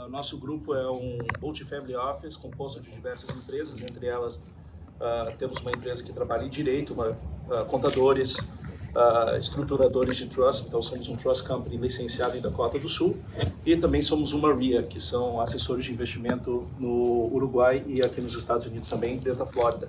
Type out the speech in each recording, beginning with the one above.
Nosso grupo é um multifamily office composto de diversas empresas, entre elas temos uma empresa que trabalha em direito, contadores, estruturadores de trust, então somos um trust company licenciado em Dakota do Sul, e também somos uma RIA, que são assessores de investimento no Uruguai e aqui nos Estados Unidos também, desde a Flórida.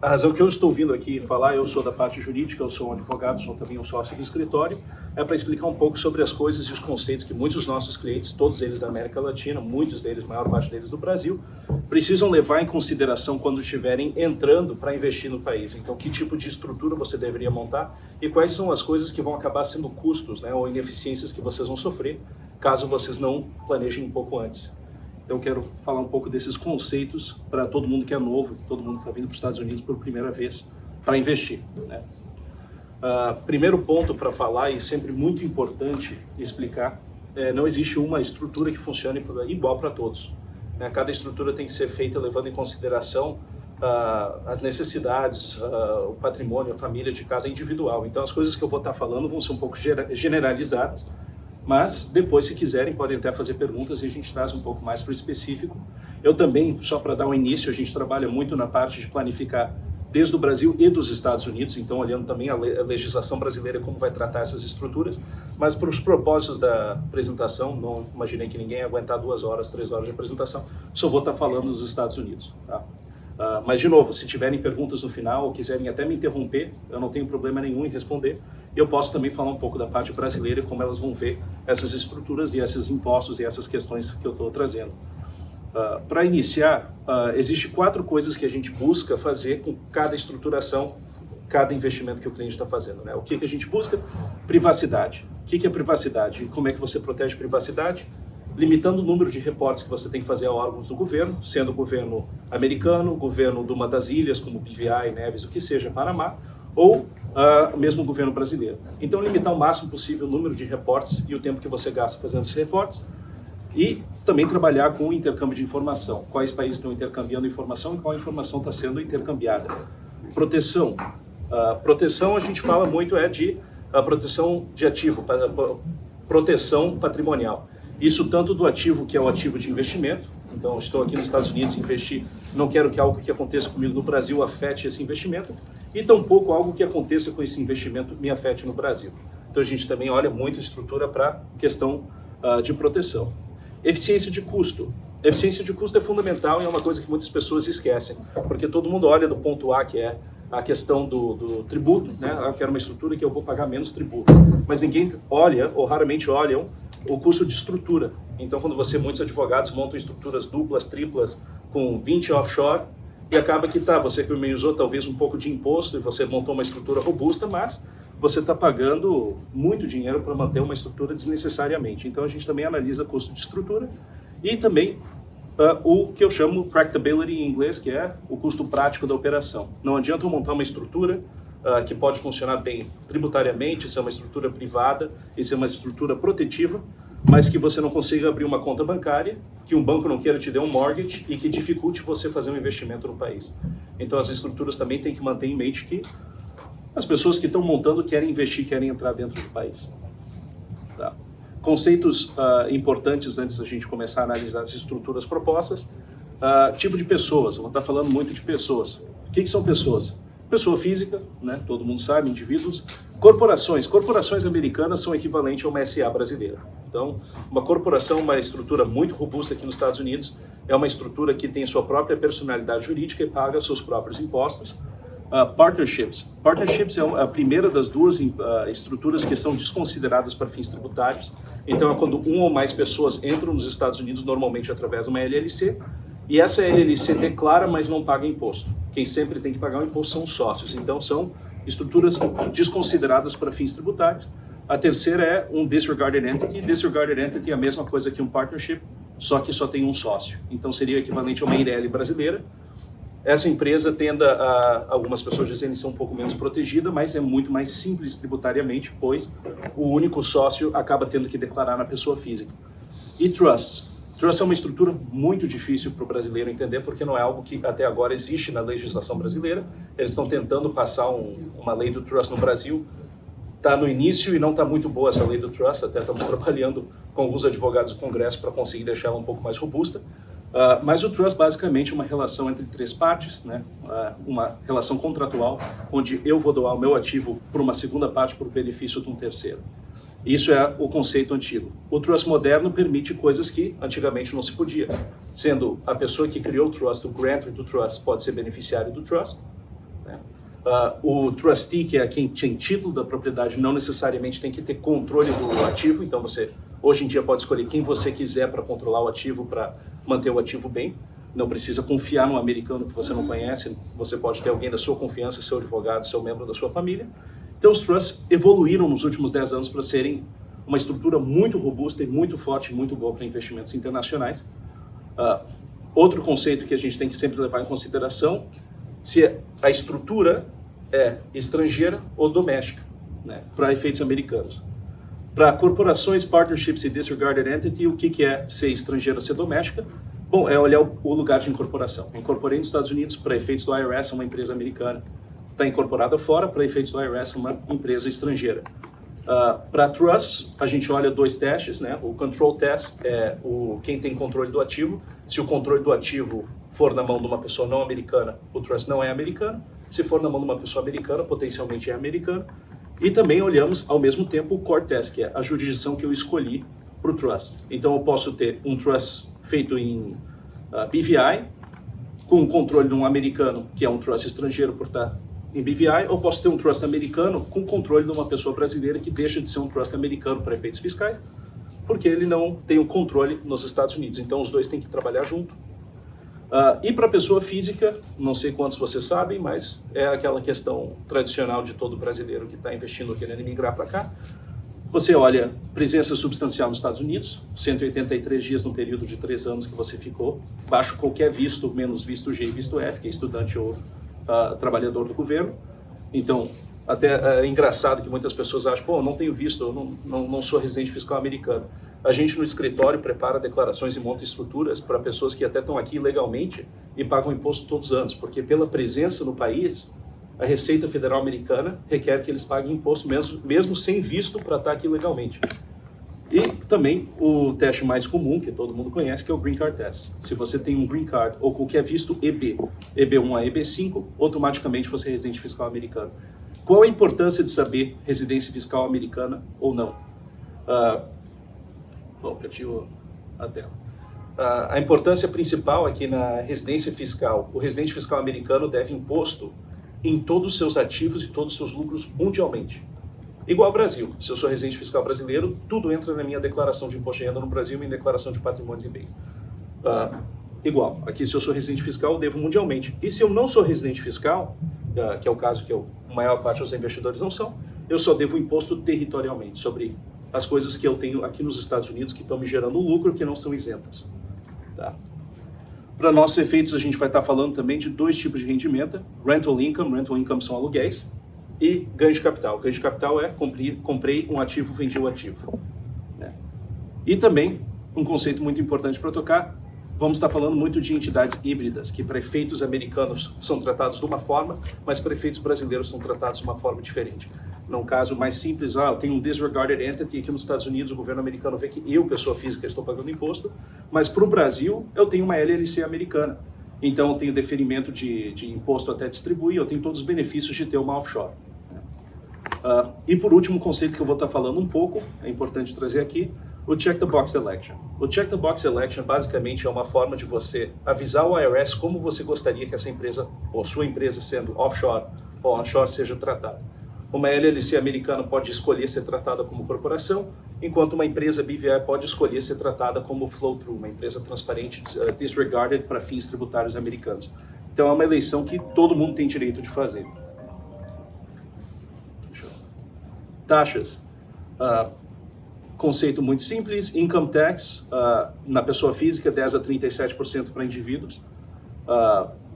A razão que eu estou vindo aqui falar, eu sou da parte jurídica, eu sou um advogado, sou também um sócio do escritório, é para explicar um pouco sobre as coisas e os conceitos que muitos dos nossos clientes, todos eles da América Latina, muitos deles, a maior parte deles do Brasil, precisam levar em consideração quando estiverem entrando para investir no país. Então, que tipo de estrutura você deveria montar e quais são as coisas que vão acabar sendo custos, né, ou ineficiências que vocês vão sofrer caso vocês não planejem um pouco antes. Então, eu quero falar um pouco desses conceitos para todo mundo que é novo, todo mundo que está vindo para os Estados Unidos por primeira vez para investir, né? Primeiro ponto para falar, e sempre muito importante explicar, não existe uma estrutura que funcione igual para todos, né? Cada estrutura tem que ser feita levando em consideração as necessidades, o patrimônio, a família de cada individual. Então, as coisas que eu vou estar falando vão ser um pouco generalizadas, mas depois, se quiserem, podem até fazer perguntas e a gente traz um pouco mais para o específico. Eu também, só para dar um início, a gente trabalha muito na parte de planificar desde o Brasil e dos Estados Unidos, então olhando também a legislação brasileira, como vai tratar essas estruturas, mas para os propósitos da apresentação, não imaginei que ninguém ia aguentar 2 horas, 3 horas de apresentação, só vou estar falando nos Estados Unidos, tá? Mas, de novo, se tiverem perguntas no final ou quiserem até me interromper, eu não tenho problema nenhum em responder. Eu posso também falar um pouco da parte brasileira, como elas vão ver essas estruturas e esses impostos e essas questões que eu estou trazendo. Para iniciar, existem 4 coisas que a gente busca fazer com cada estruturação, cada investimento que o cliente está fazendo, né? O que a gente busca? Privacidade. O que é privacidade? Como é que você protege privacidade? Limitando o número de reportes que você tem que fazer a órgãos do governo, sendo o governo americano, o governo de uma das ilhas, como BVI, Neves, o que seja, Panamá, ou mesmo o governo brasileiro. Então, limitar o máximo possível o número de reportes e o tempo que você gasta fazendo esses reportes, e também trabalhar com o intercâmbio de informação. Quais países estão intercambiando informação e qual informação está sendo intercambiada. Proteção. Proteção, a gente fala muito, de proteção de ativo, proteção patrimonial. Isso tanto do ativo, que é o ativo de investimento. Então, estou aqui nos Estados Unidos, investir, não quero que algo que aconteça comigo no Brasil afete esse investimento, e tampouco algo que aconteça com esse investimento me afete no Brasil. Então, a gente também olha muito a estrutura para questão de proteção. Eficiência de custo. Eficiência de custo é fundamental e é uma coisa que muitas pessoas esquecem, porque todo mundo olha do ponto A, que é a questão do tributo, né? Eu quero uma estrutura que eu vou pagar menos tributo, mas ninguém olha, ou raramente olham, o custo de estrutura. Então, quando muitos advogados montam estruturas duplas, triplas, com 20 offshore, e acaba que você economizou talvez um pouco de imposto e você montou uma estrutura robusta, mas você está pagando muito dinheiro para manter uma estrutura desnecessariamente. Então, a gente também analisa custo de estrutura e também o que eu chamo practicability em inglês, que é o custo prático da operação. Não adianta eu montar uma estrutura que pode funcionar bem tributariamente, ser uma estrutura privada e ser uma estrutura protetiva, mas que você não consiga abrir uma conta bancária, que um banco não queira te dar um mortgage e que dificulte você fazer um investimento no país. Então, as estruturas também têm que manter em mente que as pessoas que estão montando querem investir, querem entrar dentro do país. Tá. Conceitos importantes antes da gente começar a analisar as estruturas propostas. Tipo de pessoas, eu vou estar falando muito de pessoas. O que são pessoas? Pessoa física, né? Todo mundo sabe, indivíduos. Corporações americanas são equivalentes a uma SA brasileira. Então, uma corporação, uma estrutura muito robusta aqui nos Estados Unidos, é uma estrutura que tem sua própria personalidade jurídica e paga seus próprios impostos. Partnerships é a primeira das 2 estruturas que são desconsideradas para fins tributários. Então, é quando 1 ou mais pessoas entram nos Estados Unidos, normalmente através de uma LLC, e essa LLC declara, mas não paga imposto. Quem sempre tem que pagar o imposto são os sócios. Então, são estruturas desconsideradas para fins tributários. A terceira é um disregarded entity. Disregarded entity é a mesma coisa que um partnership, só que só tem um sócio. Então, seria equivalente a uma IRL brasileira. Essa empresa tende a, algumas pessoas dizem que são um pouco menos protegida, mas é muito mais simples tributariamente, pois o único sócio acaba tendo que declarar na pessoa física. E trust. Trust é uma estrutura muito difícil para o brasileiro entender, porque não é algo que até agora existe na legislação brasileira. Eles estão tentando passar uma lei do trust no Brasil está no início e não está muito boa essa lei do trust, até estamos trabalhando com alguns advogados do Congresso para conseguir deixar ela um pouco mais robusta. Mas o trust basicamente é uma relação entre três partes, né? Uma relação contratual, onde eu vou doar o meu ativo para uma segunda parte por benefício de um terceiro. Isso é o conceito antigo. O trust moderno permite coisas que antigamente não se podia, sendo a pessoa que criou o trust, o grantor do trust, pode ser beneficiário do trust, né? O trustee, que é quem tem título da propriedade, não necessariamente tem que ter controle do ativo, então você hoje em dia pode escolher quem você quiser para controlar o ativo, para manter o ativo bem. Não precisa confiar num americano que você não conhece, você pode ter alguém da sua confiança, seu advogado, seu membro da sua família. Então os trusts evoluíram nos últimos 10 anos para serem uma estrutura muito robusta e muito forte, muito boa para investimentos internacionais. Outro conceito que a gente tem que sempre levar em consideração, se a estrutura é estrangeira ou doméstica, né, para efeitos americanos. Para corporações, partnerships e disregarded entity, o que é ser estrangeira ou ser doméstica? Bom, é olhar o lugar de incorporação. Incorporei nos Estados Unidos, para efeitos do IRS, é uma empresa americana. Está incorporada fora, para efeitos do IRS, é uma empresa estrangeira. Para trust, a gente olha dois testes, né? O control test é quem tem controle do ativo. Se o controle do ativo for na mão de uma pessoa não americana, o trust não é americano. Se for na mão de uma pessoa americana, potencialmente é americano. E também olhamos, ao mesmo tempo, o core test, que é a jurisdição que eu escolhi para o trust. Então, eu posso ter um trust feito em BVI, com o controle de um americano, que é um trust estrangeiro por estar em BVI, ou posso ter um trust americano com controle de uma pessoa brasileira que deixa de ser um trust americano para efeitos fiscais, porque ele não tem o controle nos Estados Unidos. Então, os dois têm que trabalhar junto. E para a pessoa física, não sei quantos vocês sabem, mas é aquela questão tradicional de todo brasileiro que está investindo, querendo migrar para cá. Você olha presença substancial nos Estados Unidos, 183 dias no período de 3 anos que você ficou, baixo qualquer visto, menos visto G e visto F, que é estudante ou trabalhador do governo. Então, até é engraçado que muitas pessoas acham, pô, não tenho visto, eu não sou residente fiscal americano. A gente no escritório prepara declarações e monta estruturas para pessoas que até estão aqui legalmente e pagam imposto todos os anos, porque pela presença no país, a Receita Federal Americana requer que eles paguem imposto mesmo sem visto para estar aqui legalmente. E também o teste mais comum, que todo mundo conhece, que é o Green Card Test. Se você tem um Green Card ou qualquer visto EB, EB1 a EB5, automaticamente você é residente fiscal americano. Qual a importância de saber residência fiscal americana ou não? Perdi a tela. A importância principal aqui na residência fiscal, o residente fiscal americano deve imposto em todos os seus ativos e todos os seus lucros mundialmente. Igual ao Brasil. Se eu sou residente fiscal brasileiro, tudo entra na minha declaração de imposto de renda no Brasil e minha declaração de patrimônios e bens. Igual. Aqui, se eu sou residente fiscal, eu devo mundialmente. E se eu não sou residente fiscal, que é o caso que a maior parte dos investidores não são, eu só devo imposto territorialmente sobre as coisas que eu tenho aqui nos Estados Unidos que estão me gerando lucro, que não são isentas. Tá? Para nossos efeitos, a gente vai estar falando também de 2 tipos de rendimento: rental income são aluguéis, e ganho de capital. Ganho de capital é comprei um ativo, vendi o ativo. Né? E também, um conceito muito importante para tocar, vamos estar falando muito de entidades híbridas, que para efeitos americanos são tratados de uma forma, mas para efeitos brasileiros são tratados de uma forma diferente. Num caso mais simples, eu tenho um disregarded entity aqui nos Estados Unidos, o governo americano vê que eu, pessoa física, estou pagando imposto, mas para o Brasil eu tenho uma LLC americana. Então eu tenho deferimento de imposto até distribuir, eu tenho todos os benefícios de ter uma offshore. E por último, o conceito que eu vou estar falando um pouco, é importante trazer aqui, o Check the Box Election. O Check the Box Election basicamente é uma forma de você avisar o IRS como você gostaria que essa empresa, ou sua empresa sendo offshore ou onshore, seja tratada. Uma LLC americana pode escolher ser tratada como corporação, enquanto uma empresa BVI pode escolher ser tratada como flow-through, uma empresa transparente, disregarded para fins tributários americanos. Então é uma eleição que todo mundo tem direito de fazer. Taxas. Conceito muito simples: income tax, na pessoa física, 10% a 37% para indivíduos,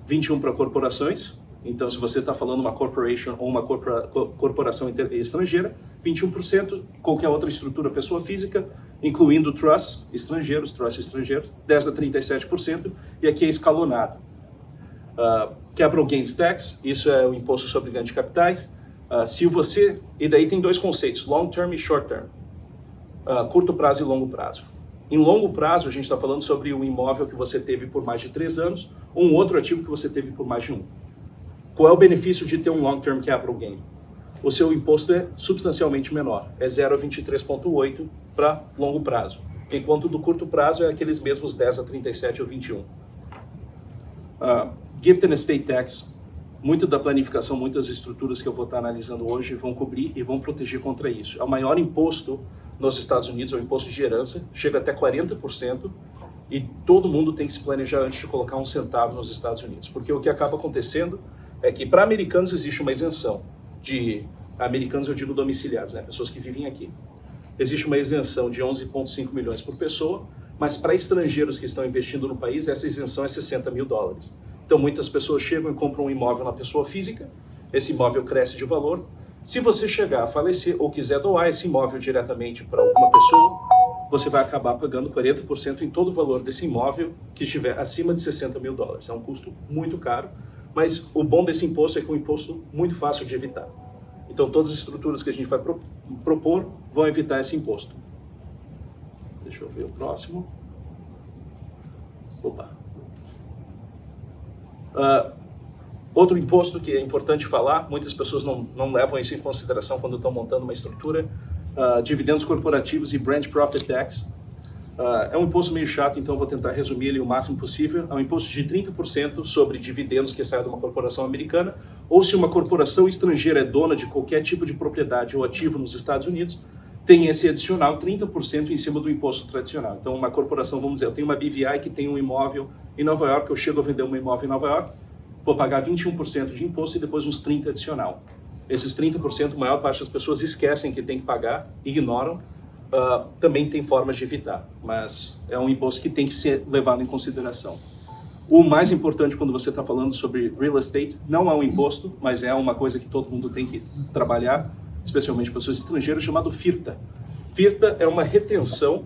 21% para corporações. Então, se você está falando uma corporation ou uma corporação estrangeira, 21%, qualquer outra estrutura pessoa física, incluindo trusts estrangeiros, 10% a 37%, e aqui é escalonado. Capital Gains Tax, isso é o imposto sobre ganho de capitais. E daí tem dois conceitos, long term e short term, curto prazo e longo prazo. Em longo prazo, a gente está falando sobre um imóvel que você teve por mais de 3 anos, ou um outro ativo que você teve por mais de 1. Qual é o benefício de ter um long term capital gain? O seu imposto é substancialmente menor, é 0 a 23,8 para longo prazo, enquanto do curto prazo é aqueles mesmos 10 a 37 ou 21. Gift and estate tax, muito da planificação, muitas estruturas que eu vou estar analisando hoje vão cobrir e vão proteger contra isso. É o maior imposto nos Estados Unidos, é o imposto de herança, chega até 40%, e todo mundo tem que se planejar antes de colocar um centavo nos Estados Unidos, porque o que acaba acontecendo é que para americanos existe uma isenção, de americanos eu digo domiciliados, né, pessoas que vivem aqui. Existe uma isenção de 11,5 milhões por pessoa, mas para estrangeiros que estão investindo no país, essa isenção é 60 mil dólares. Então muitas pessoas chegam e compram um imóvel na pessoa física, esse imóvel cresce de valor. Se você chegar a falecer ou quiser doar esse imóvel diretamente para alguma pessoa, você vai acabar pagando 40% em todo o valor desse imóvel que estiver acima de 60 mil dólares. É um custo muito caro, mas o bom desse imposto é que é um imposto muito fácil de evitar. Então todas as estruturas que a gente vai propor vão evitar esse imposto. Deixa eu ver o próximo. Opa. Outro imposto que é importante falar, muitas pessoas não levam isso em consideração quando estão montando uma estrutura, dividendos corporativos e branch profit tax. É um imposto meio chato, então vou tentar resumir ele o máximo possível. É um imposto de 30% sobre dividendos que saem de uma corporação americana, ou se uma corporação estrangeira é dona de qualquer tipo de propriedade ou ativo nos Estados Unidos, tem esse adicional 30% em cima do imposto tradicional. Então uma corporação, vamos dizer, eu tenho uma BVI que tem um imóvel em Nova York, eu chego a vender um imóvel em Nova York, vou pagar 21% de imposto e depois uns 30% adicional. Esses 30%, a maior parte das pessoas esquecem que tem que pagar, ignoram. Também tem formas de evitar, mas é um imposto que tem que ser levado em consideração. O mais importante quando você está falando sobre real estate, não é um imposto, mas é uma coisa que todo mundo tem que trabalhar, especialmente pessoas estrangeiras, chamado FIRTA. FIRTA é uma retenção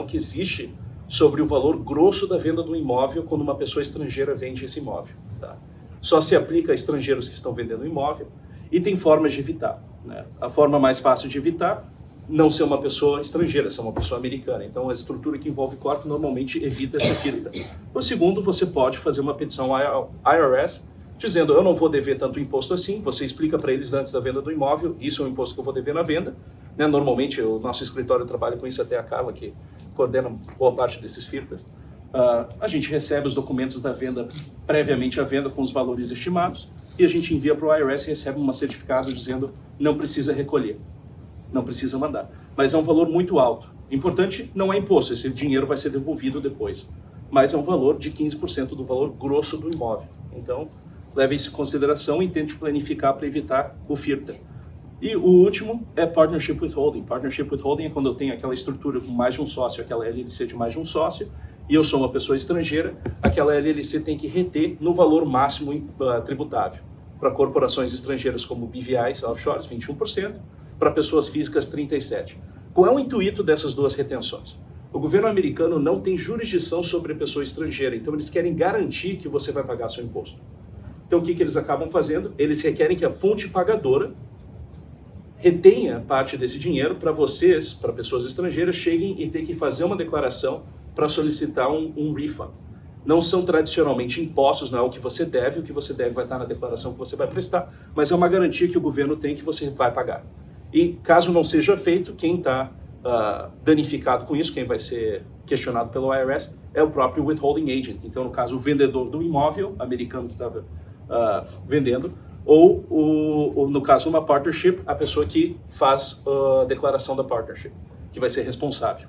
que existe sobre o valor grosso da venda do imóvel quando uma pessoa estrangeira vende esse imóvel. Tá? Só se aplica a estrangeiros que estão vendendo o imóvel e tem formas de evitar. Né? A forma mais fácil de evitar, não ser uma pessoa estrangeira, ser uma pessoa americana. Então, a estrutura que envolve corpo normalmente evita essa FIRTA. O segundo, você pode fazer uma petição ao IRS, dizendo, eu não vou dever tanto imposto assim, você explica para eles antes da venda do imóvel, isso é o imposto que eu vou dever na venda. Né? Normalmente, o nosso escritório trabalha com isso, até a Carla, que coordena boa parte desses FIRTAs. A gente recebe os documentos da venda, previamente à venda, com os valores estimados, e a gente envia para o IRS e recebe um certificado dizendo, não precisa recolher. Não precisa mandar. Mas é um valor muito alto. Importante, não é imposto, esse dinheiro vai ser devolvido depois. Mas é um valor de 15% do valor grosso do imóvel. Então, leve isso em consideração e tente planificar para evitar o FIRTA. E o último é Partnership Withholding. Partnership Withholding é quando eu tenho aquela estrutura com mais de um sócio, aquela LLC de mais de um sócio, e eu sou uma pessoa estrangeira, aquela LLC tem que reter no valor máximo tributável. Para corporações estrangeiras como BVIs, offshores, 21%, para pessoas físicas, 37%. Qual é o intuito dessas duas retenções? O governo americano não tem jurisdição sobre a pessoa estrangeira, então eles querem garantir que você vai pagar seu imposto. Então o que eles acabam fazendo? Eles requerem que a fonte pagadora retenha parte desse dinheiro para vocês, para pessoas estrangeiras, cheguem e ter que fazer uma declaração para solicitar um refund. Não são tradicionalmente impostos, não é o que você deve vai estar na declaração que você vai prestar, mas é uma garantia que o governo tem que você vai pagar. E caso não seja feito, quem está danificado com isso, quem vai ser questionado pelo IRS, é o próprio withholding agent. Então, no caso, o vendedor do imóvel americano que estava vendendo, ou no caso de uma partnership, a pessoa que faz a declaração da partnership, que vai ser responsável.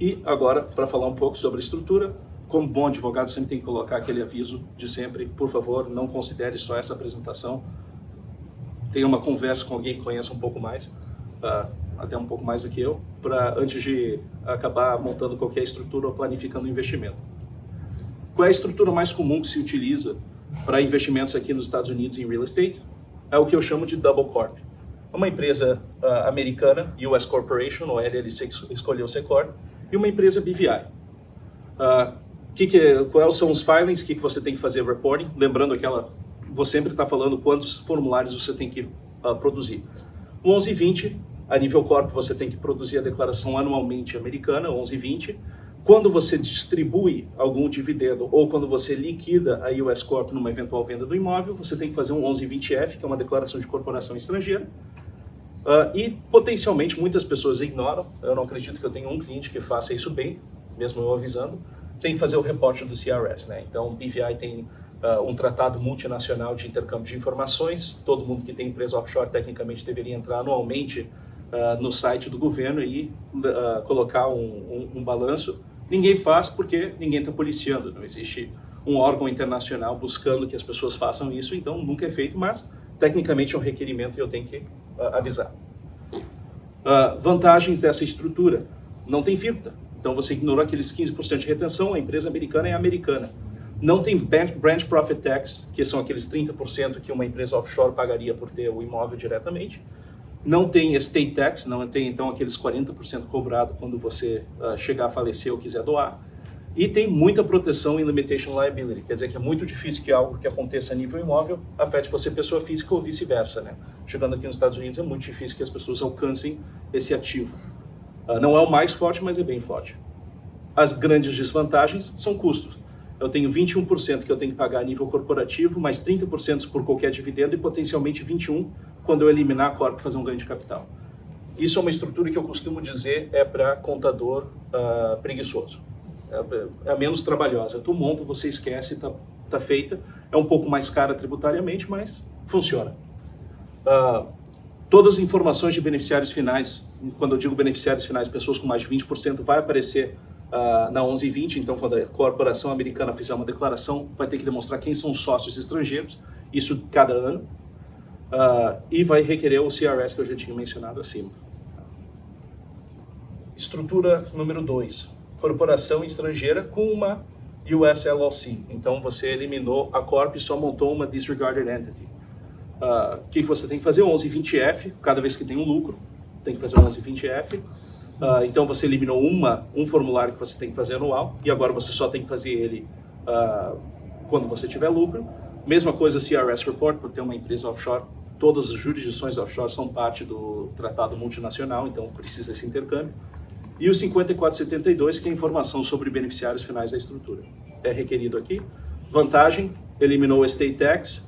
E agora, para falar um pouco sobre a estrutura, como bom advogado, sempre tem que colocar aquele aviso de sempre, por favor, não considere só essa apresentação, tenha uma conversa com alguém que conheça um pouco mais, até um pouco mais do que eu, antes de acabar montando qualquer estrutura ou planificando o investimento. Qual é a estrutura mais comum que se utiliza para investimentos aqui nos Estados Unidos em real estate? É o que eu chamo de double corp. Uma empresa americana, US Corporation, ou LLC, que escolheu ser corp, e uma empresa BVI. Quais são os filings, o que você tem que fazer reporting? Lembrando vou sempre estar falando quantos formulários você tem que produzir. O 1120, a nível corp, você tem que produzir a declaração anualmente americana, 1120. Quando você distribui algum dividendo ou quando você liquida a US Corp numa eventual venda do imóvel, você tem que fazer um 1120F, que é uma declaração de corporação estrangeira. E potencialmente muitas pessoas ignoram, eu não acredito que eu tenha um cliente que faça isso bem, mesmo eu avisando, tem que fazer o reporte do CRS, né? Então, o BVI tem um tratado multinacional de intercâmbio de informações, todo mundo que tem empresa offshore tecnicamente deveria entrar anualmente no site do governo e colocar um balanço. Ninguém faz porque ninguém está policiando, não existe um órgão internacional buscando que as pessoas façam isso, então nunca é feito, mas tecnicamente é um requerimento e eu tenho que avisar. Vantagens dessa estrutura: não tem FIRPTA, então você ignorou aqueles 15% de retenção, a empresa americana é americana. Não tem Branch Profit Tax, que são aqueles 30% que uma empresa offshore pagaria por ter o imóvel diretamente. Não tem Estate Tax, não tem então aqueles 40% cobrado quando você chegar a falecer ou quiser doar. E tem muita proteção em Limitation Liability, quer dizer que é muito difícil que algo que aconteça a nível imóvel afete você pessoa física ou vice-versa, né? Chegando aqui nos Estados Unidos é muito difícil que as pessoas alcancem esse ativo. Não é o mais forte, mas é bem forte. As grandes desvantagens são custos. Eu tenho 21% que eu tenho que pagar a nível corporativo, mais 30% por qualquer dividendo e potencialmente 21% quando eu eliminar a Corp e fazer um ganho de capital. Isso é uma estrutura que eu costumo dizer é para contador preguiçoso. É a menos trabalhosa. Tu monta, você esquece, tá feita. É um pouco mais cara tributariamente, mas funciona. Todas as informações de beneficiários finais, quando eu digo beneficiários finais, pessoas com mais de 20%, vai aparecer na 1120, então quando a corporação americana fizer uma declaração, vai ter que demonstrar quem são os sócios estrangeiros, isso cada ano, e vai requerer o CRS que eu já tinha mencionado acima. Estrutura número 2, corporação estrangeira com uma US LLC, então você eliminou a Corp e só montou uma Disregarded Entity. O que você tem que fazer? O 1120F, cada vez que tem um lucro, tem que fazer o 1120F. Então você eliminou um formulário que você tem que fazer anual e agora você só tem que fazer ele quando você tiver lucro. Mesma coisa CRS Report, por ter uma empresa offshore. Todas as jurisdições offshore são parte do tratado multinacional, então precisa esse intercâmbio. E o 5472, que é informação sobre beneficiários finais da estrutura. É requerido aqui. Vantagem, eliminou o Estate Tax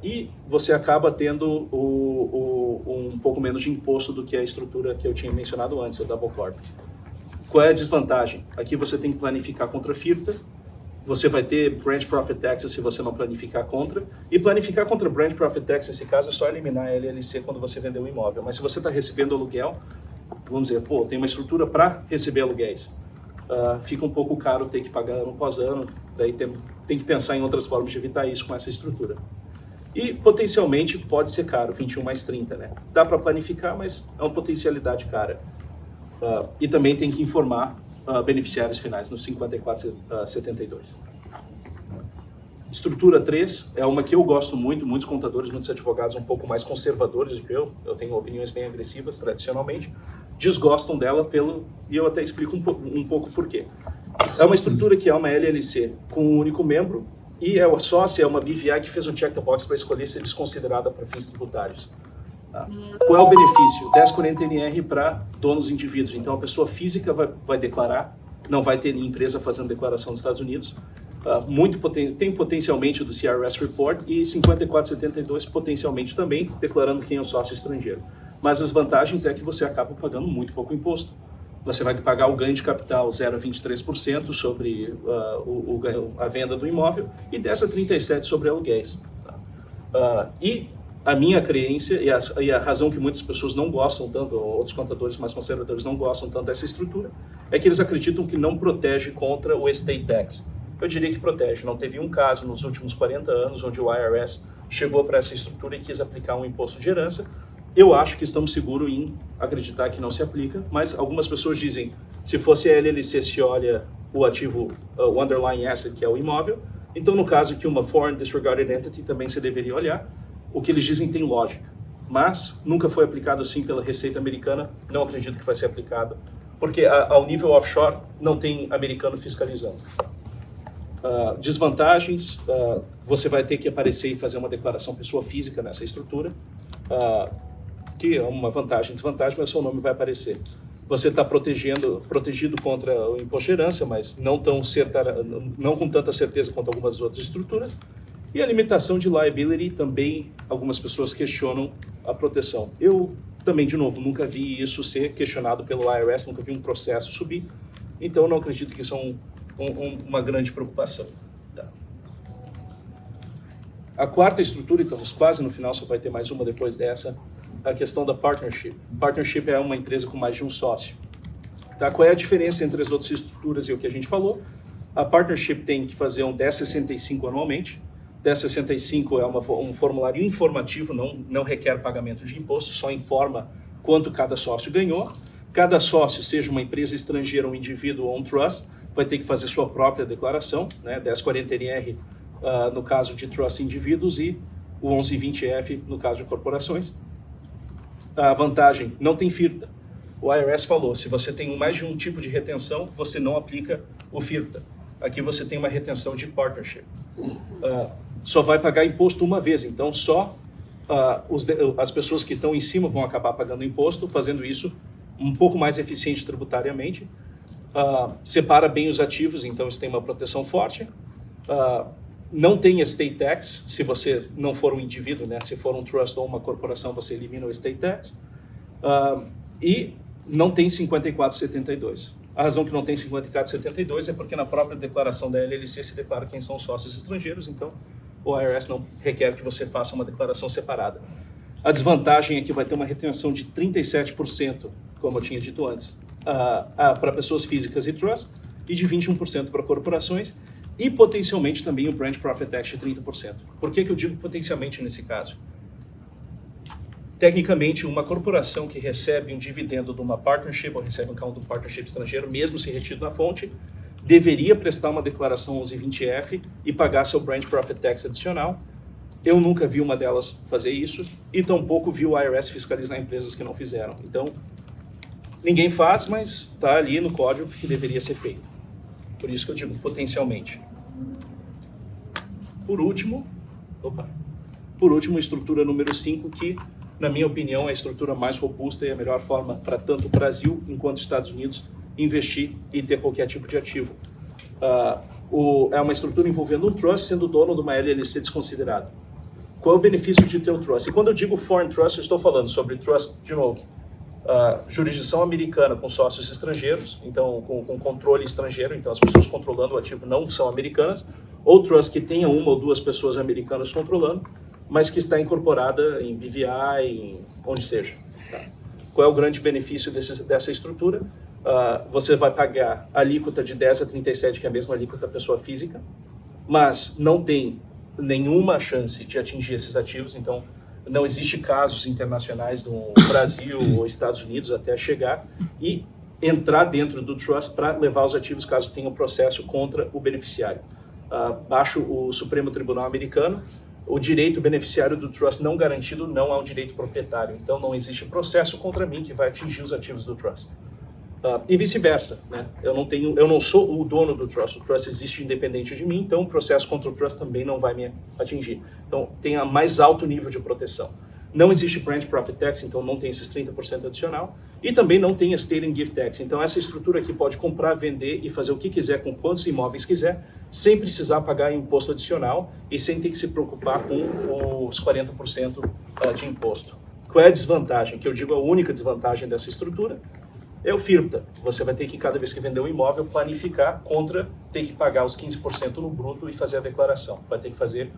e você acaba tendo um pouco menos de imposto do que a estrutura que eu tinha mencionado antes, o Double Corp. Qual é a desvantagem? Aqui você tem que planificar contra FIRPTA, você vai ter Branch Profit Tax se você não planificar contra, e planificar contra Branch Profit Tax, nesse caso, é só eliminar a LLC quando você vender o imóvel. Mas se você está recebendo aluguel, vamos dizer, tem uma estrutura para receber aluguéis, fica um pouco caro ter que pagar ano após ano, daí tem que pensar em outras formas de evitar isso com essa estrutura. E potencialmente pode ser caro, 21 mais 30, né? Dá para planificar, mas é uma potencialidade cara. E também tem que informar beneficiários finais no 5472. Estrutura 3 é uma que eu gosto muito, muitos contadores, muitos advogados um pouco mais conservadores do que eu tenho opiniões bem agressivas tradicionalmente, desgostam dela e eu até explico um pouco por quê. É uma estrutura que é uma LLC com um único membro e a sócia é uma BVI que fez um check the box para escolher ser desconsiderada para fins tributários. Qual é o benefício? 1040 NR para donos indivíduos, então a pessoa física vai declarar, não vai ter empresa fazendo declaração nos Estados Unidos. Tem potencialmente do CRS Report e 5472 potencialmente também, declarando quem é o sócio estrangeiro. Mas as vantagens é que você acaba pagando muito pouco imposto. Você vai pagar o ganho de capital 0,23% sobre a venda do imóvel e 10 a 37% sobre aluguéis. E a minha crença e a razão que muitas pessoas não gostam tanto, outros contadores mais conservadores não gostam tanto dessa estrutura, é que eles acreditam que não protege contra o estate tax. Eu diria que protege. Não teve um caso nos últimos 40 anos onde o IRS chegou para essa estrutura e quis aplicar um imposto de herança. Eu acho que estamos seguros em acreditar que não se aplica, mas algumas pessoas dizem, se fosse a LLC se olha o ativo, o underlying asset, que é o imóvel, então no caso que uma Foreign Disregarded Entity também se deveria olhar. O que eles dizem tem lógica, mas nunca foi aplicado assim pela Receita Americana, não acredito que vai ser aplicado, porque ao nível offshore não tem americano fiscalizando. Desvantagens, você vai ter que aparecer e fazer uma declaração pessoa física nessa estrutura, que é uma vantagem, desvantagem, mas seu nome vai aparecer. Você está protegido contra o imposto de herança, mas não com tanta certeza quanto algumas outras estruturas. E a limitação de liability também, algumas pessoas questionam a proteção. Eu também, de novo, nunca vi isso ser questionado pelo IRS, nunca vi um processo subir, então eu não acredito que isso é uma grande preocupação. Tá. A quarta estrutura, estamos quase no final, só vai ter mais uma depois dessa, a questão da partnership. Partnership é uma empresa com mais de um sócio. Tá? Qual é a diferença entre as outras estruturas e o que a gente falou? A partnership tem que fazer um 1065 anualmente. 1065 é um formulário informativo, não requer pagamento de imposto, só informa quanto cada sócio ganhou. Cada sócio, seja uma empresa estrangeira, um indivíduo ou um trust, vai ter que fazer sua própria declaração, né? 1040NR no caso de trust indivíduos e o 1120F no caso de corporações. A vantagem, não tem FIRTA. O IRS falou, se você tem mais de um tipo de retenção, você não aplica o FIRTA. Aqui você tem uma retenção de partnership. Só vai pagar imposto uma vez, então só as pessoas que estão em cima vão acabar pagando imposto, fazendo isso um pouco mais eficiente tributariamente. Separa bem os ativos, então isso tem uma proteção forte. Não tem estate tax, se você não for um indivíduo, né? Se for um trust ou uma corporação, você elimina o estate tax. E não tem 5472. A razão que não tem 5472 é porque na própria declaração da LLC se declara quem são os sócios estrangeiros, então o IRS não requer que você faça uma declaração separada. A desvantagem é que vai ter uma retenção de 37%, como eu tinha dito antes, para pessoas físicas e trust, e de 21% para corporações, e potencialmente também o Branch Profit Tax de 30%. Por que eu digo potencialmente nesse caso? Tecnicamente, uma corporação que recebe um dividendo de uma partnership ou recebe um count de um partnership estrangeiro, mesmo se retido na fonte, deveria prestar uma declaração 1120F e pagar seu Branch Profit Tax adicional. Eu nunca vi uma delas fazer isso e tampouco vi o IRS fiscalizar empresas que não fizeram. Então, ninguém faz, mas está ali no código que deveria ser feito. Por isso que eu digo potencialmente. Por último, estrutura número 5, que, na minha opinião, é a estrutura mais robusta e a melhor forma para tanto o Brasil quanto os Estados Unidos investir e ter qualquer tipo de ativo. É uma estrutura envolvendo um trust sendo dono de uma LLC desconsiderada. Qual é o benefício de ter um trust? E quando eu digo foreign trust, eu estou falando sobre trust, de novo, jurisdição americana com sócios estrangeiros, então com controle estrangeiro, então as pessoas controlando o ativo não são americanas, ou trust que tenha uma ou duas pessoas americanas controlando, mas que está incorporada em BVI, onde seja. Tá? Qual é o grande benefício dessa estrutura? Você vai pagar a alíquota de 10 a 37, que é a mesma alíquota da pessoa física, mas não tem nenhuma chance de atingir esses ativos, então não existe casos internacionais do Brasil ou Estados Unidos até chegar e entrar dentro do trust para levar os ativos caso tenha um processo contra o beneficiário. Baixo o Supremo Tribunal Americano, o direito beneficiário do trust não garantido não é um direito proprietário, então não existe processo contra mim que vai atingir os ativos do trust. E vice-versa, né? Eu não sou o dono do trust, o trust existe independente de mim, então o processo contra o trust também não vai me atingir. Então tem a mais alto nível de proteção. Não existe Branch Profit Tax, então não tem esses 30% adicional, e também não tem Estate and Gift Tax. Então essa estrutura aqui pode comprar, vender e fazer o que quiser com quantos imóveis quiser, sem precisar pagar imposto adicional e sem ter que se preocupar com os 40% de imposto. Qual é a desvantagem? Que eu digo a única desvantagem dessa estrutura é o FIRTA. Você vai ter que, cada vez que vender um imóvel, planificar contra ter que pagar os 15% no bruto e fazer a declaração. Vai ter que fazer,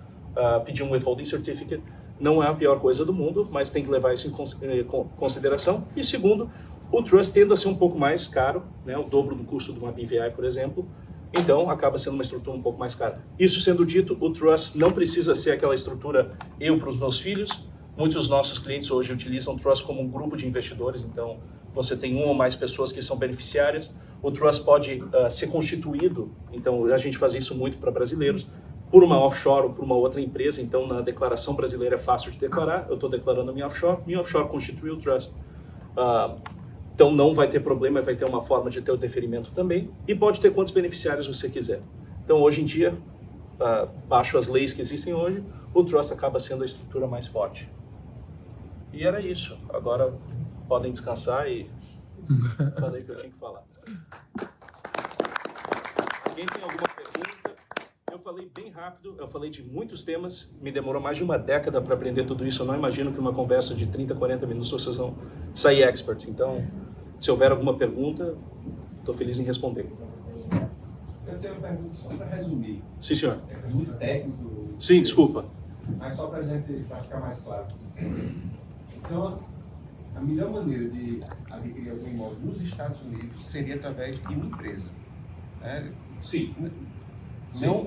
pedir um withholding certificate. Não é a pior coisa do mundo, mas tem que levar isso em consideração. E segundo, o trust tende a ser um pouco mais caro, né, o dobro do custo de uma BVI, por exemplo. Então, acaba sendo uma estrutura um pouco mais cara. Isso sendo dito, o trust não precisa ser aquela estrutura eu para os meus filhos. Muitos dos nossos clientes hoje utilizam o trust como um grupo de investidores, então você tem uma ou mais pessoas que são beneficiárias. O trust pode ser constituído, então a gente faz isso muito para brasileiros, por uma offshore ou por uma outra empresa, então na declaração brasileira é fácil de declarar, eu estou declarando a minha offshore constitui o trust. Então não vai ter problema, vai ter uma forma de ter o deferimento também, e pode ter quantos beneficiários você quiser. Então, hoje em dia, baixo as leis que existem hoje, o trust acaba sendo a estrutura mais forte. E era isso. Agora podem descansar e falei o que eu tinha que falar. Alguém tem alguma pergunta? Eu falei bem rápido, eu falei de muitos temas, me demorou mais de uma década para aprender tudo isso. Eu não imagino que uma conversa de 30, 40 minutos vocês vão sair experts. Então, se houver alguma pergunta, estou feliz em responder. Eu tenho uma pergunta só para resumir. Sim, senhor. É muito técnico. Sim, desculpa. Mas só para ficar mais claro. Então, a melhor maneira de adquirir algum imóvel nos Estados Unidos seria através de uma empresa. Né? Sim.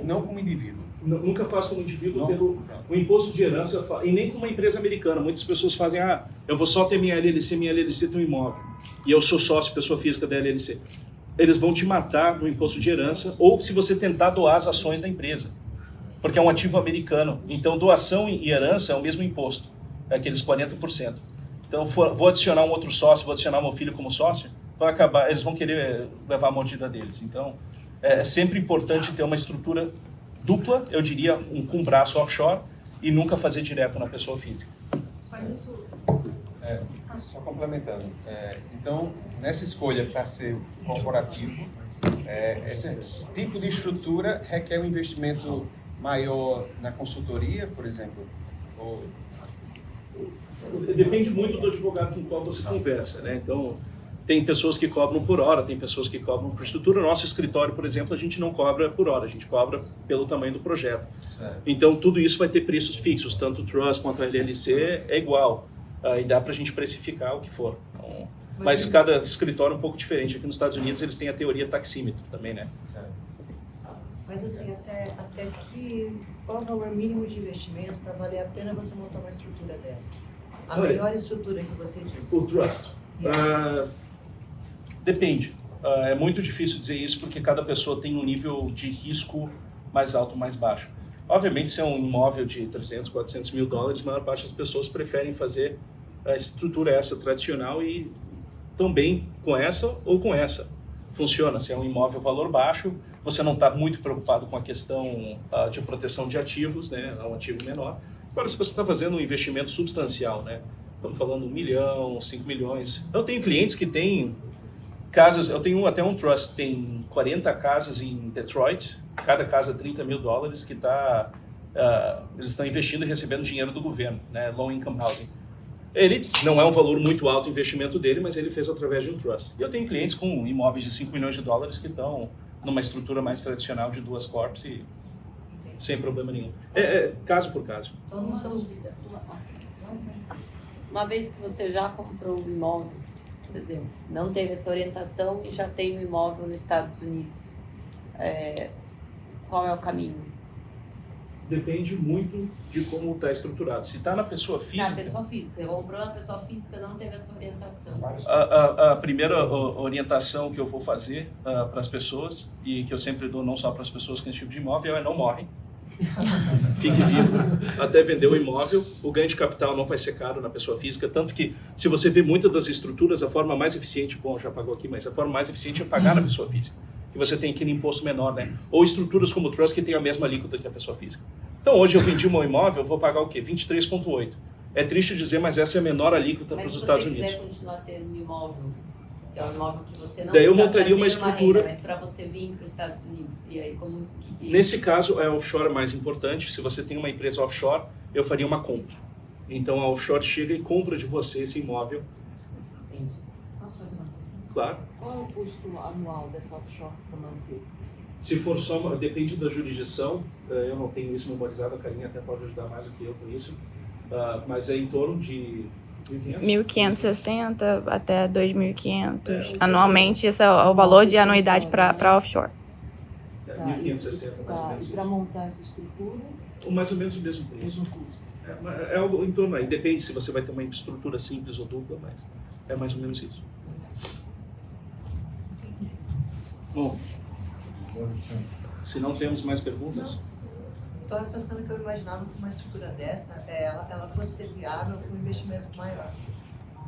Não como indivíduo. Nunca faz como indivíduo Não. pelo o imposto de herança, e nem como uma empresa americana. Muitas pessoas fazem, eu vou só ter minha LLC tem um imóvel, e eu sou sócio, pessoa física da LLC. Eles vão te matar no imposto de herança, ou se você tentar doar as ações da empresa, porque é um ativo americano. Então, doação e herança é o mesmo imposto, é aqueles 40%. Então, vou adicionar um outro sócio, vou adicionar meu filho como sócio, vai acabar, eles vão querer levar a mordida deles. Então, é sempre importante ter uma estrutura dupla, eu diria, com um braço offshore, e nunca fazer direto na pessoa física. Mas isso... Só complementando. Então, nessa escolha para ser corporativo, esse tipo de estrutura requer um investimento maior na consultoria, por exemplo? Ou... Depende muito do advogado com o qual você conversa, né? Então, tem pessoas que cobram por hora, tem pessoas que cobram por estrutura. Nosso escritório, por exemplo, a gente não cobra por hora, a gente cobra pelo tamanho do projeto. Certo. Então, tudo isso vai ter preços fixos, tanto o Trust quanto a LLC é igual. E dá para a gente precificar o que for. Então, mas cada escritório é um pouco diferente. Aqui nos Estados Unidos eles têm a teoria taxímetro também, né? Certo. Mas assim, qual é o valor mínimo de investimento para valer a pena você montar uma estrutura dessa? A Olha, melhor estrutura que você disse. O Trust. Depende. É muito difícil dizer isso porque cada pessoa tem um nível de risco mais alto ou mais baixo. Obviamente, se é um imóvel de 300, 400 mil dólares, a maior parte das pessoas preferem fazer a estrutura essa tradicional e também com essa ou com essa. Funciona. Se é um imóvel valor baixo, você não está muito preocupado com a questão de proteção de ativos, né? É um ativo menor. Agora, se você está fazendo um investimento substancial, né? Estamos falando 1 milhão, 5 milhões. Eu tenho clientes que têm casas, eu tenho até um trust, tem 40 casas em Detroit, cada casa $30 mil, que eles estão investindo e recebendo dinheiro do governo, né? Low income housing. Ele não é um valor muito alto o investimento dele, mas ele fez através de um trust. E eu tenho clientes com imóveis de $5 milhões que estão numa estrutura mais tradicional de 2 corpos e sem problema nenhum. Caso por caso. Então não são... Uma vez que você já comprou um imóvel, por exemplo, não teve essa orientação e já tem um imóvel nos Estados Unidos, qual é o caminho? Depende muito de como está estruturado. Se está na pessoa física... Na pessoa física. Comprou na pessoa física, não teve essa orientação. A primeira orientação que eu vou fazer para as pessoas, e que eu sempre dou não só para as pessoas com esse tipo de imóvel, é não morrem. Fique vivo até vender o imóvel. O ganho de capital não vai ser caro na pessoa física, tanto que se você vê muitas das estruturas, a forma mais eficiente, já pagou aqui, mas a forma mais eficiente é pagar na pessoa física. E você tem aquele imposto menor, né? Ou estruturas como o Trust que tem a mesma alíquota que a pessoa física. Então hoje eu vendi o meu imóvel, eu vou pagar o quê? 23,8. É triste dizer, mas essa é a menor alíquota para os Estados Unidos. Mas se você quiser continuar tendo um imóvel, que é um imóvel que você não... Daí eu montaria uma estrutura... Renda, mas para você vir para os Estados Unidos, e aí como... Nesse caso, a offshore é mais importante. Se você tem uma empresa offshore, eu faria uma compra. Então a offshore chega e compra de você esse imóvel. Entendi. Posso fazer uma pergunta? Claro. Qual é o custo anual dessa offshore para manter? Se for só, depende da jurisdição, eu não tenho isso memorizado, a Karine até pode ajudar mais do que eu com isso, mas é em torno de 1.560 até 2.500. Anualmente, esse é o valor de anuidade para offshore. 1.560, mais ou menos. E para montar essa estrutura, Ou mais ou menos o mesmo preço. mesmo custo. É algo em torno aí, depende se você vai ter uma estrutura simples ou dupla, mas é mais ou menos isso. Bom, se não temos mais perguntas... Estou associando que eu imaginava que uma estrutura dessa, ela fosse ser viável com um investimento maior.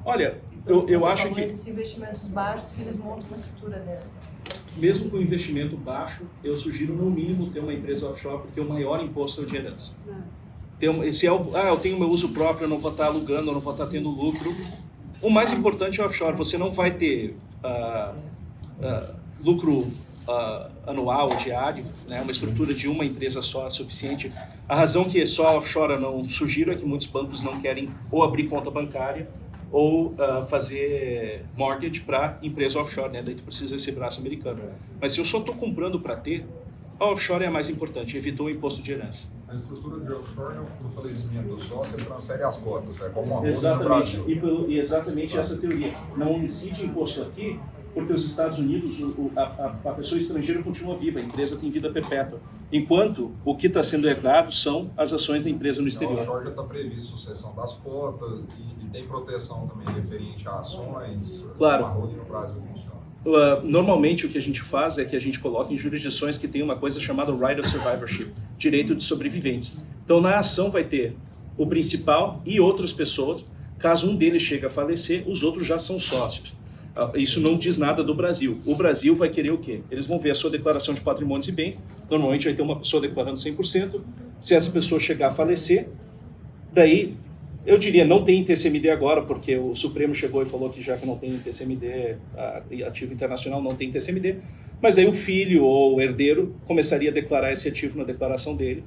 Olha, eu acho que... Esses investimentos baixos que eles montam uma estrutura dessa. mesmo com investimento baixo, eu sugiro no mínimo ter uma empresa offshore, porque o maior imposto é o de herança. Se eu tenho meu uso próprio, eu não vou estar alugando, eu não vou estar tendo lucro. O mais importante é o offshore, você não vai ter lucro anual, diário, né? Uma estrutura de uma empresa só é suficiente. A razão que só offshore eu não sugiro é que muitos bancos não querem ou abrir conta bancária ou fazer mortgage para empresa offshore, né? Daí tu precisa desse braço americano. Mas se eu só estou comprando para ter, a offshore é a mais importante, evitou o imposto de herança. A estrutura de offshore, no falecimento do sócio, ele transfere as cotas, é como uma holding no Exatamente, Brasil. e exatamente essa teoria. Não incide imposto aqui, porque os Estados Unidos, a pessoa estrangeira continua viva, a empresa tem vida perpétua. Enquanto o que está sendo herdado são as ações da empresa no No exterior. offshore já está previsto sucessão das cotas e tem proteção também referente a ações. Claro. Como a holding no Brasil funciona. Normalmente o que a gente faz é que a gente coloca em jurisdições que tem uma coisa chamada right of survivorship, direito de sobreviventes. Então na ação vai ter o principal e outras pessoas. Caso um deles chegue a falecer, os outros já são sócios. Isso não diz nada do Brasil. O Brasil vai querer o quê? Eles vão ver a sua declaração de patrimônios e bens. Normalmente vai ter uma pessoa declarando 100%. Se essa pessoa chegar a falecer, daí eu diria não tem TCMD agora, porque o Supremo chegou e falou que já que não tem TCMD, ativo internacional não tem TCMD, mas aí o filho ou o herdeiro começaria a declarar esse ativo na declaração dele.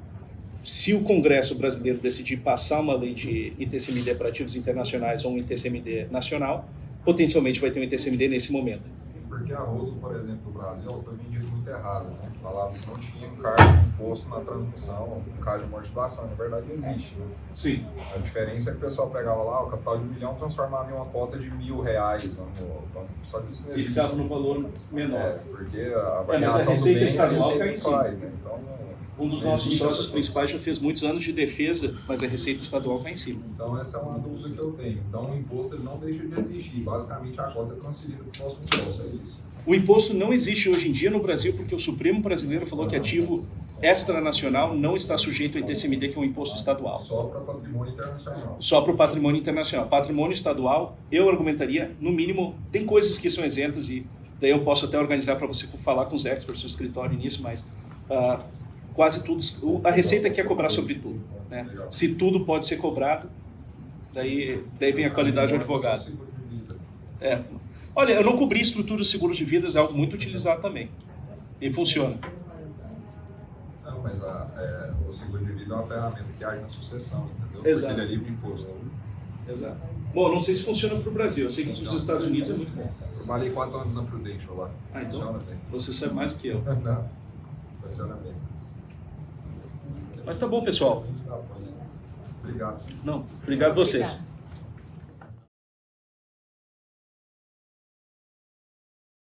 Se o Congresso brasileiro decidir passar uma lei de ITCMD para ativos internacionais ou um ITCMD nacional, potencialmente vai ter um ITCMD nesse momento. Porque a holding, por exemplo, do Brasil, ela foi vendida muito errada, né? Falava que não tinha cargo de imposto na transmissão, um caso de amortização, na verdade existe, né? Sim. A diferença é que o pessoal pegava lá o capital de R$1 milhão, transformava em uma cota de R$1.000, só que isso não E existe. ficava no valor menor. Porque a mas a avaliação do Receita bem Estadual a cai em Receita cima. faz, né? Então, Um dos não nossos existe sócios essa principais já fez muitos anos de defesa, mas a Receita Estadual cai em cima. Então essa é uma dúvida que eu tenho. Então o imposto ele não deixa de existir. Basicamente a cota é transferida para o próximo sócio, é isso. O imposto não existe hoje em dia no Brasil porque o Supremo brasileiro falou que ativo extranacional não está sujeito ao ITCMD, que é um imposto estadual. Só para patrimônio internacional. Só para o patrimônio internacional. Patrimônio estadual, eu argumentaria, no mínimo, tem coisas que são isentas e daí eu posso até organizar para você falar com os experts do escritório nisso, mas quase tudo, a Receita quer cobrar sobre tudo, né? Se tudo pode ser cobrado, daí vem a qualidade do advogado. Olha, eu não cobri estrutura de seguros de vidas, é algo muito utilizado também. E funciona. Não, mas o seguro de vida é uma ferramenta que age na sucessão, entendeu? Exato. Porque ele é livre imposto. Exato. Bom, não sei se funciona para o Brasil, eu sei que nos Estados Unidos é muito bom. Trabalhei 4 anos na Prudential lá. Então, Funciona bem. você sabe mais do que eu. Não, funciona bem. Mas tá bom, pessoal. Obrigado. Não, obrigado a vocês.